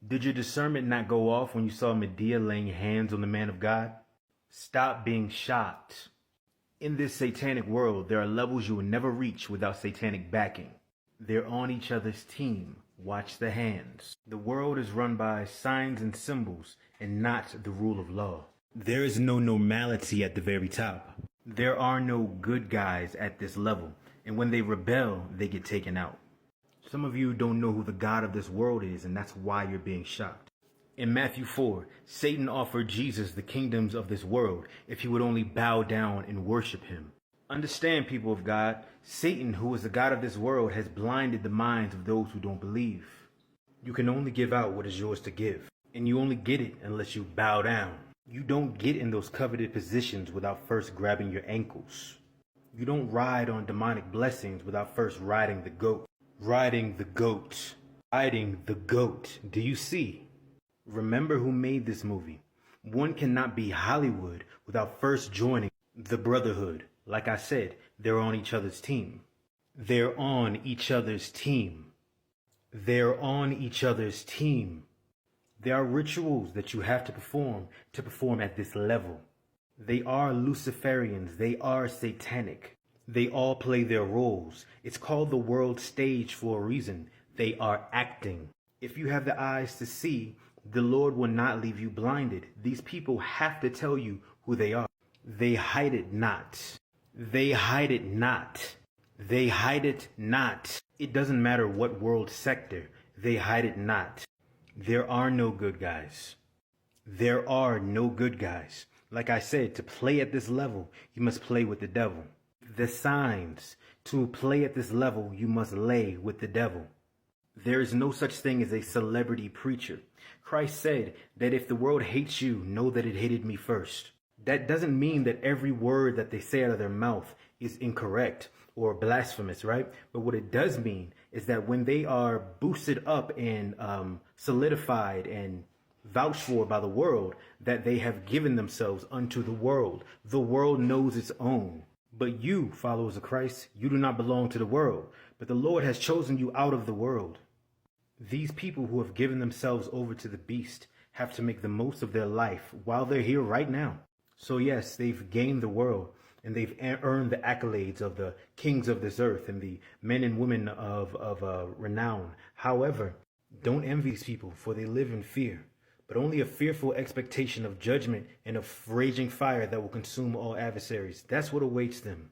Did your discernment not go off when you saw Medea laying hands on the man of God? Stop being shocked. In this satanic world, there are levels you will never reach without satanic backing. They're on each other's team. Watch the hands. The world is run by signs and symbols and not the rule of law. There is no normality at the very top. There are no good guys at this level, and when they rebel, they get taken out. Some of you don't know who the God of this world is, and that's why you're being shocked. In Matthew 4, Satan offered Jesus the kingdoms of this world if he would only bow down and worship him. Understand, people of God, Satan, who is the God of this world, has blinded the minds of those who don't believe. You can only give out what is yours to give, and you only get it unless you bow down. You don't get in those coveted positions without first grabbing your ankles. You don't ride on demonic blessings without first riding the goat. Riding the goat. Riding the goat. Do you see? Remember who made this movie. One cannot be Hollywood without first joining the Brotherhood. Like I said, they're on each other's team. They're on each other's team. They're on each other's team. There are rituals that you have to perform at this level. They are Luciferians. They are satanic. They all play their roles. It's called the world stage for a reason. They are acting. If you have the eyes to see, the Lord will not leave you blinded. These people have to tell you who they are. They hide it not. They hide it not. They hide it not. It doesn't matter what world sector. They hide it not. There are no good guys. There are no good guys. Like I said, to play at this level, you must play with the devil. The signs. To play at this level, you must lay with the devil. There is no such thing as a celebrity preacher. Christ said that if the world hates you, know that it hated me first. That doesn't mean that every word that they say out of their mouth is incorrect or blasphemous, right? But what it does mean is that when they are boosted up and solidified and vouched for by the world, that they have given themselves unto the world. The world knows its own. But you, followers of Christ, you do not belong to the world, but the Lord has chosen you out of the world. These people who have given themselves over to the beast have to make the most of their life while they're here right now. So yes, they've gained the world, and they've earned the accolades of the kings of this earth and the men and women of renown. However, don't envy these people, for they live in fear, but only a fearful expectation of judgment and of raging fire that will consume all adversaries. That's what awaits them.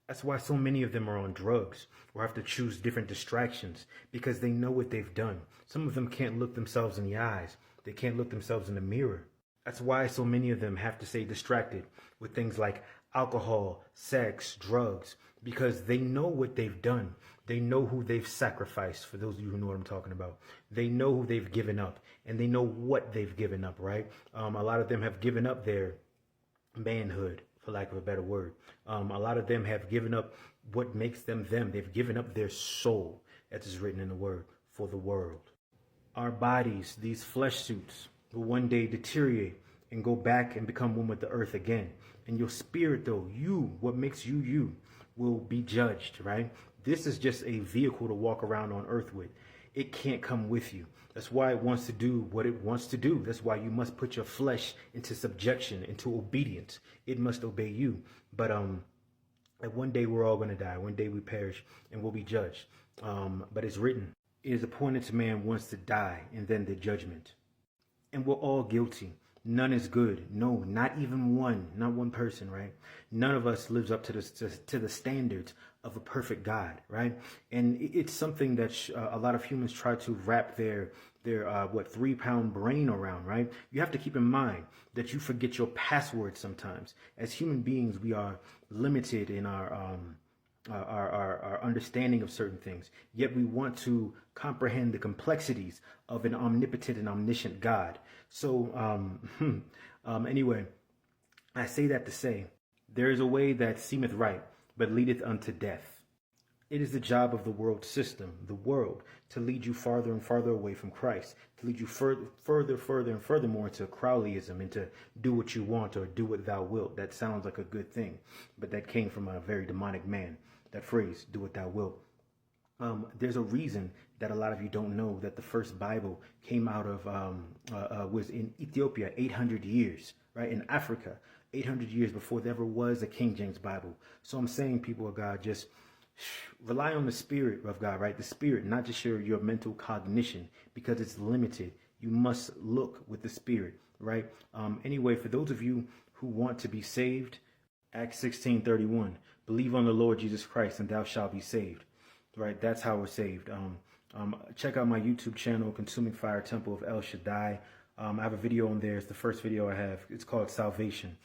That's why so many of them are on drugs or have to choose different distractions, because they know what they've done. Some of them can't look themselves in the eyes. They can't look themselves in the mirror. That's why so many of them have to stay distracted with things like alcohol, sex, drugs, because they know what they've done. They know who they've sacrificed, for those of you who know what I'm talking about. They know who they've given up, and they know what they've given up, right? A lot of them have given up their manhood, for lack of a better word. A lot of them have given up what makes them them. They've given up their soul, as is written in the word, for the world. Our bodies, these flesh suits, will one day deteriorate and go back and become one with the earth again. And your spirit, though, you, what makes you you, will be judged, right? This is just a vehicle to walk around on earth with. It can't come with you. That's why it wants to do what it wants to do. That's why you must put your flesh into subjection, into obedience. It must obey you. But one day we're all going to die. One day we perish and we'll be judged. But it's written, it is appointed to man once to die and then the judgment. And we're all guilty. None is good. No, not even one. Not one person, right? None of us lives up to the standards of a perfect God, right? And it's something that a lot of humans try to wrap their 3-pound brain around, right? You have to keep in mind that you forget your password sometimes. As human beings, we are limited in our understanding of certain things, yet we want to comprehend the complexities of an omnipotent and omniscient God. So anyway, I say that to say, there is a way that seemeth right, but leadeth unto death. It is the job of the world system, the world, to lead you farther and farther away from Christ, to lead you further and furthermore into Crowleyism, and to do what you want or do what thou wilt. That sounds like a good thing, but that came from a very demonic man. That phrase, do what thou wilt. There's a reason that a lot of you don't know, that the first Bible came out of, was in Ethiopia 800 years, right? In Africa, 800 years before there ever was a King James Bible. So I'm saying, people of God, just rely on the Spirit of God, right? The Spirit, not just your mental cognition, because it's limited. You must look with the Spirit, right? Anyway, for those of you who want to be saved, Acts 16:31, believe on the Lord Jesus Christ and thou shalt be saved, right? That's how we're saved. Check out my YouTube channel, Consuming Fire Temple of El Shaddai. I have a video on there. It's the first video I have. It's called Salvation.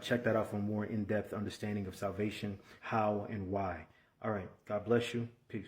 Check that out for more in-depth understanding of salvation, how and why. All right. God bless you. Peace.